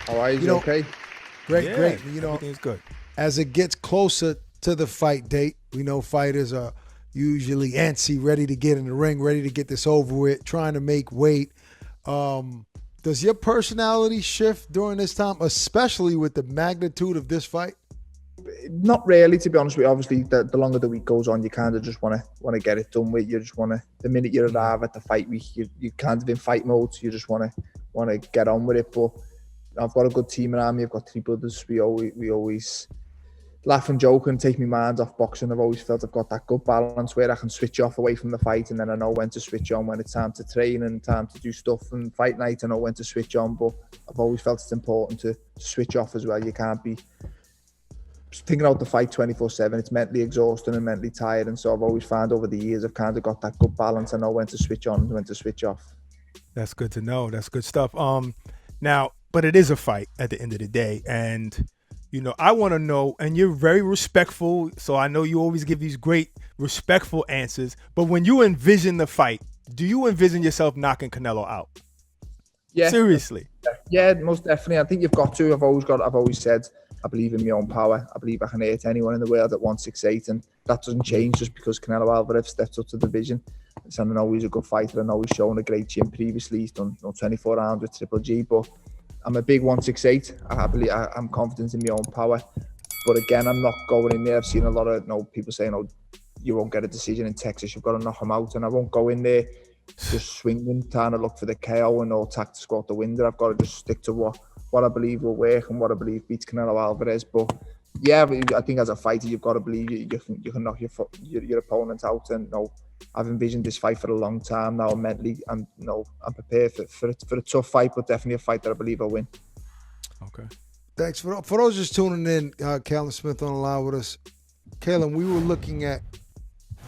How are you? You know, Okay? great. Everything's good. As it gets closer to the fight date, we know fighters are usually antsy, ready to get in the ring, ready to get this over with, trying to make weight. Does your personality shift during this time, especially with the magnitude of this fight? Not really, to be honest with you. Obviously, the longer the week goes on, you kind of just want to get it done with. You just want to. The minute you arrive at the fight week, you kind of in fight mode. So you just want to get on with it. But I've got a good team around me. I've got three brothers. We always laugh and joke and take my mind off boxing. I've always felt I've got that good balance where I can switch off away from the fight, and then I know when to switch on when it's time to train and time to do stuff. And fight night, I know when to switch on. But I've always felt it's important to switch off as well. You can't be thinking about the fight 24/7. It's mentally exhausting and mentally tired, and so I've always found over the years I've kind of got that good balance. I know when to switch on and when to switch off. That's good to know. That's good stuff. Now, but it is a fight at the end of the day, and I want to know. And you're very respectful, so I know you always give these great, respectful answers. But when you envision the fight, do you envision yourself knocking Canelo out? Yeah, seriously. Yeah, most definitely. I think you've got to. I've always said I believe in my own power. I believe I can hurt anyone in the world at 168, and that doesn't change just because Canelo Alvarez steps up to the division. So I know he's a good fighter. I know he's shown a great chin previously. He's done 24 rounds with Triple G, but I'm a big 168. I'm confident in my own power. But again, I'm not going in there. I've seen a lot of people saying, "Oh, you won't get a decision in Texas. You've got to knock him out." And I won't go in there just swinging, trying to look for the KO and all tactics go out the window. I've got to just stick to what I believe will work and what I believe beats Canelo Alvarez. But yeah, I think as a fighter, you've got to believe you can knock your opponent out. And I've envisioned this fight for a long time now. Mentally, I'm prepared for a tough fight, but definitely a fight that I believe I'll win. Okay. Thanks. For those just tuning in, Callum Smith on the line with us. Callum, we were looking at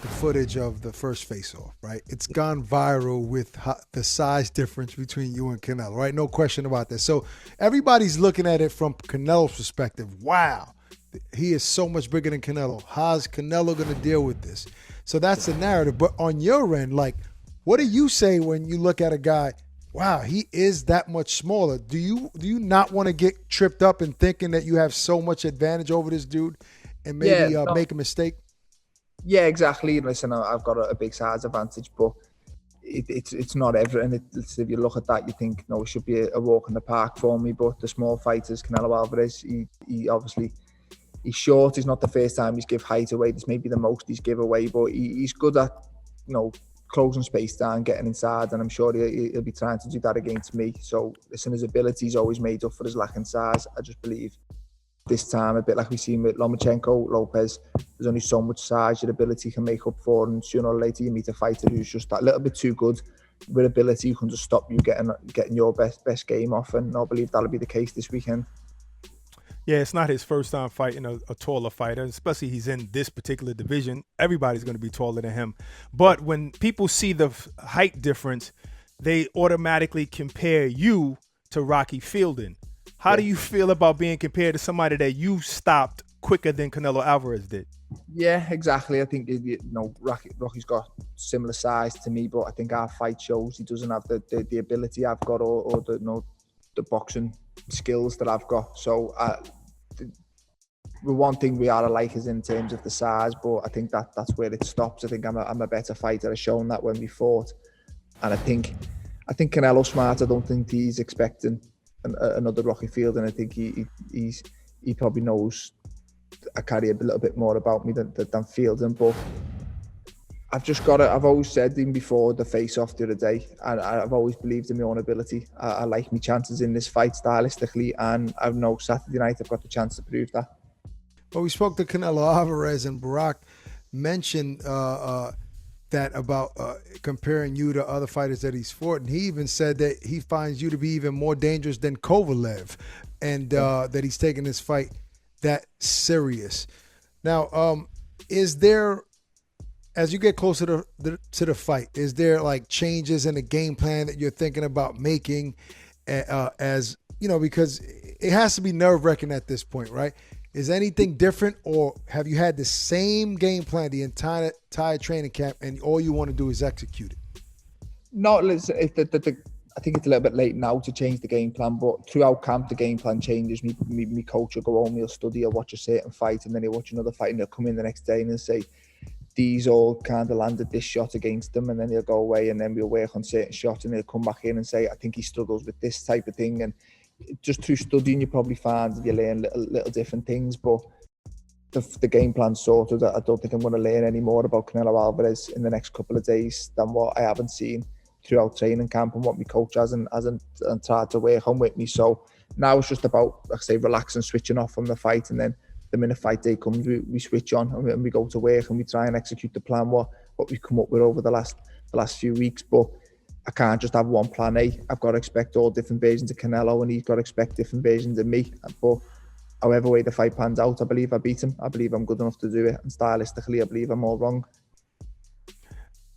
the footage of the first face-off, right? It's gone viral with the size difference between you and Canelo, right? No question about that. So everybody's looking at it from Canelo's perspective. Wow, he is so much bigger than Canelo. How's Canelo going to deal with this? So that's the narrative. But on your end, what do you say when you look at a guy, wow, he is that much smaller? Do you not want to get tripped up in thinking that you have so much advantage over this dude and maybe make a mistake? Yeah, exactly. Listen, I've got a big size advantage, but it's not everything. If you look at that, you think, no, it should be a walk in the park for me. But the small fighters, Canelo Alvarez, he obviously, he's short. It's not the first time he's give height away. This may be the most he's give away, but he's good at, closing space down, getting inside, and I'm sure he'll be trying to do that against me. So, listen, his ability's always made up for his lack in size. I just believe this time, a bit like we've seen with Lomachenko, Lopez, there's only so much size your ability can make up for, and sooner or later you meet a fighter who's just that little bit too good with ability, who can just stop you getting your best game off, and I believe that'll be the case this weekend. Yeah, it's not his first time fighting a taller fighter, especially he's in this particular division. Everybody's going to be taller than him. But when people see the height difference, they automatically compare you to Rocky Fielding. How do you feel about being compared to somebody that you stopped quicker than Canelo Alvarez did? Yeah, exactly. I think Rocky's got similar size to me, but I think our fight shows he doesn't have the ability I've got or the boxing skills that I've got. So the one thing we are alike is in terms of the size, but I think that's where it stops. I think I'm a better fighter. I've shown that when we fought, and I think Canelo's smart. I don't think he's expecting another Rocky Fielding. I think he probably knows I carry a little bit more about me than Fielding, but I've always said even before the face-off the other day, and I've always believed in my own ability. I like my chances in this fight stylistically, and I know Saturday night I've got the chance to prove that. Well, we spoke to Canelo Alvarez, and Barack mentioned that about comparing you to other fighters that he's fought, and he even said that he finds you to be even more dangerous than Kovalev, and that he's taking this fight that serious. Now, is there, as you get closer to the fight, is there changes in the game plan that you're thinking about making, as because it has to be nerve-wracking at this point, right? Is anything different, or have you had the same game plan the entire training camp, and all you want to do is execute it? No, listen. I I think it's a little bit late now to change the game plan, but throughout camp, the game plan changes. Me coach will go home, he'll study, he'll watch a certain fight, and then he'll watch another fight, and he'll come in the next day and he'll say, these all kind of landed this shot against them, and then he'll go away, and then we'll work on certain shots, and he'll come back in and say, I think he struggles with this type of thing. And just through studying, you probably find you learn little different things, but the game plan sorted. I don't think I'm going to learn any more about Canelo Alvarez in the next couple of days than what I haven't seen throughout training camp and what my coach hasn't tried to work on with me. So now it's just about, like I say, relaxing, switching off from the fight, and then the minute fight day comes, we switch on and we go to work and we try and execute the plan what we've come up with over the last few weeks. But I can't just have one plan A. I've got to expect all different versions of Canelo, and he's got to expect different versions of me. But however way the fight pans out, I believe I beat him. I believe I'm good enough to do it, and stylistically, I believe I'm all wrong.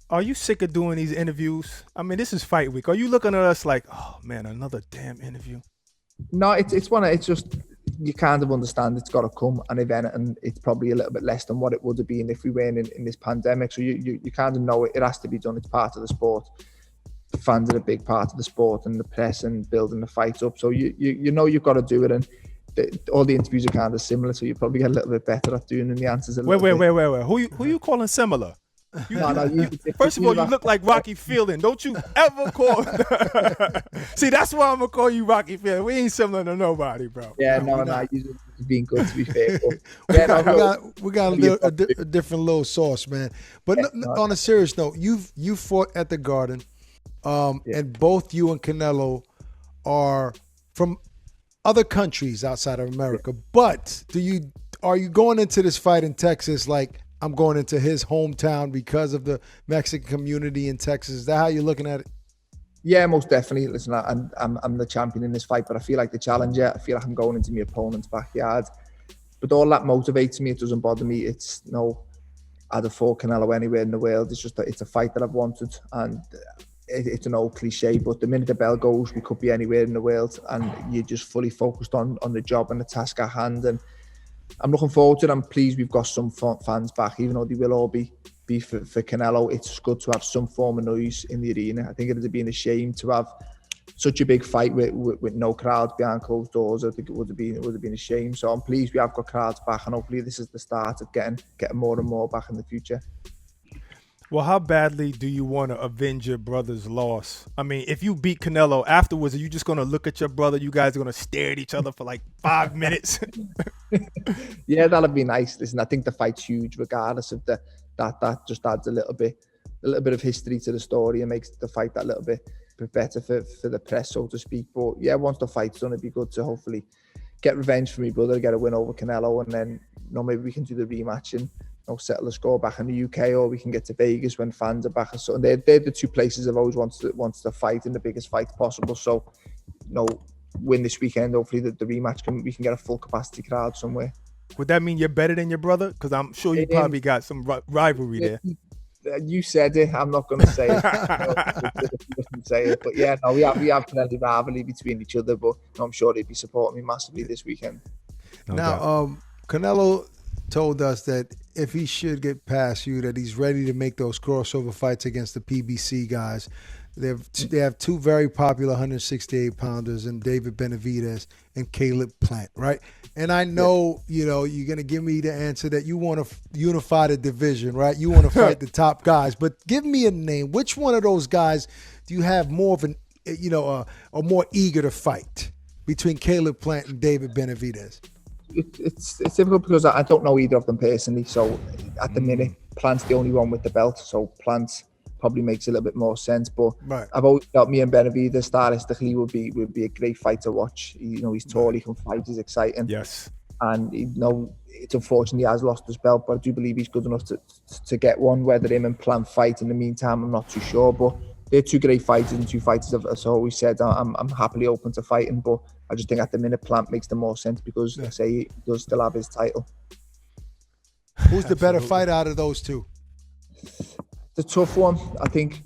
Are you sick of doing these interviews? I mean, this is fight week. Are you looking at us like, oh man, another damn interview? No, it's just, you kind of understand it's got to come, and if anything, it's probably a little bit less than what it would have been if we weren't in this pandemic. So you kind of know it has to be done. It's part of the sport. The fans are a big part of the sport, and the press and building the fight up. So you know you've got to do it, and all the interviews are kind of similar. So you probably get a little bit better at doing the answers. Wait. Who you calling similar? First of all, you look like Rocky Fielding. Don't you ever call? See, that's why I'm gonna call you Rocky Fielding. We ain't similar to nobody, bro. Yeah, no, you're being good, to be fair. We got a different little sauce, man. But on a serious note, you fought at the Garden, and both you and Canelo are from other countries outside of America. Yeah. But are you going into this fight in Texas like, I'm going into his hometown because of the Mexican community in Texas? Is that how you're looking at it? Yeah, most definitely. Listen, I'm the champion in this fight, but I feel like the challenger. I feel like I'm going into my opponent's backyard. But all that motivates me. It doesn't bother me. It's I'd have fought Canelo anywhere in the world. It's just it's a fight that I've wanted, and it's an old cliche. But the minute the bell goes, we could be anywhere in the world, and you're just fully focused on the job and the task at hand. And I'm looking forward to it. I'm pleased we've got some fans back, even though they will all be for Canelo. It's good to have some form of noise in the arena. I think it would have been a shame to have such a big fight with no crowd behind closed doors. I think it would have been a shame. So I'm pleased we have got crowds back, and hopefully this is the start of getting more and more back in the future. Well, how badly do you want to avenge your brother's loss? I mean, if you beat Canelo afterwards, are you just going to look at your brother? You guys are going to stare at each other for like 5 minutes? Yeah, that'd be nice. Listen, I think the fight's huge, regardless of that just adds a little bit of history to the story and makes the fight that little bit better for the press, so to speak. But yeah, once the fight's done, it'd be good to hopefully get revenge for my brother, get a win over Canelo, and then maybe we can do the rematch and settle the score back in the UK, or we can get to Vegas when fans are back. And so they're the two places I've always wanted to fight in the biggest fight possible. So, win this weekend. Hopefully the rematch we can get a full capacity crowd somewhere. Would that mean you're better than your brother? Because I'm sure you probably got some rivalry there. You said it. I'm not going to say it. But yeah, no, we have plenty of rivalry between each other. But I'm sure they'd be supporting me massively this weekend. Canelo told us that if he should get past you, that he's ready to make those crossover fights against the PBC guys. They have two very popular 168-pounders in David Benavidez and Caleb Plant, right? And I know, you're going to give me the answer that you want to unify the division, right? You want to fight the top guys. But give me a name. Which one of those guys do you have more of or more eager to fight between Caleb Plant and David Benavidez? It's difficult because I don't know either of them personally. So at the minute, Plant's the only one with the belt. So Plant probably makes a little bit more sense. But right. I've always felt me and Benavidez stylistically would be a great fight to watch. He's tall, he can fight, he's exciting. Yes. And it's unfortunate he has lost his belt, but I do believe he's good enough to get one. Whether him and Plant fight in the meantime, I'm not too sure. But they're two great fighters and two fighters, as I always said, I'm happily open to fighting. But I just think at the minute Plant makes the more sense because, I say, he does still have his title. Who's the better fighter out of those two? The tough one. I think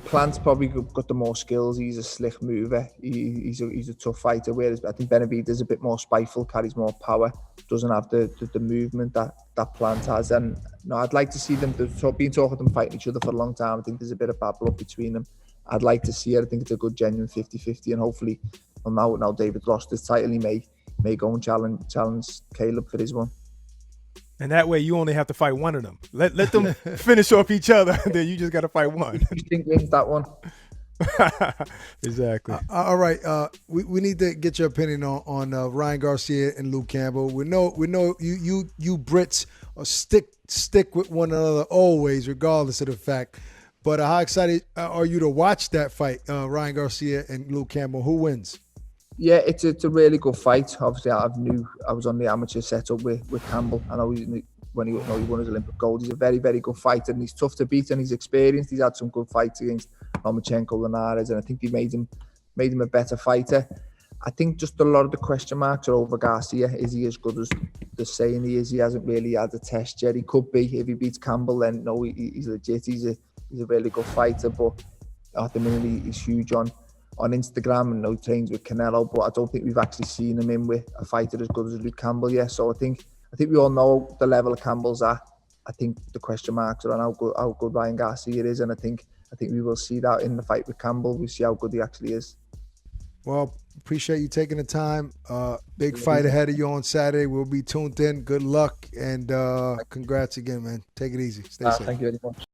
Plant's probably got the more skills. He's a slick mover. He's a tough fighter. Whereas I think Benavidez is a bit more spiteful, carries more power, doesn't have the movement that Plant has. And I'd like to see them. Been talking them fighting each other for a long time. I think there's a bit of bad blood between them. I'd like to see it. I think it's a good genuine 50-50, and hopefully, well, now David lost his title, he may go and challenge Caleb for his one. And that way, you only have to fight one of them. Let them finish off each other, and then you just got to fight one. You think wins that one? Exactly. All right. We need to get your opinion on Ryan Garcia and Luke Campbell. We know you Brits stick with one another always, regardless of the fact. But how excited are you to watch that fight, Ryan Garcia and Luke Campbell? Who wins? Yeah, it's a really good fight. Obviously, I was on the amateur setup with Campbell. I know when he won his Olympic gold, he's a very, very good fighter, and he's tough to beat, and he's experienced. He's had some good fights against Lomachenko, Linares, and I think he made him a better fighter. I think just a lot of the question marks are over Garcia. Is he as good as they're saying he is? He hasn't really had a test yet. He could be. If he beats Campbell, then no, he's legit. He's a really good fighter, but at the minute he's huge on Instagram, and he trains with Canelo, but I don't think we've actually seen him in with a fighter as good as Luke Campbell yet. So I think we all know the level of Campbell's at. I think the question marks are on how good Ryan Garcia is, and I think we will see that in the fight with Campbell. We'll see how good he actually is. Well, appreciate you taking the time. Big fight ahead of you on Saturday. We'll be tuned in. Good luck, and congrats again, man. Take it easy. Stay safe. Thank you very much.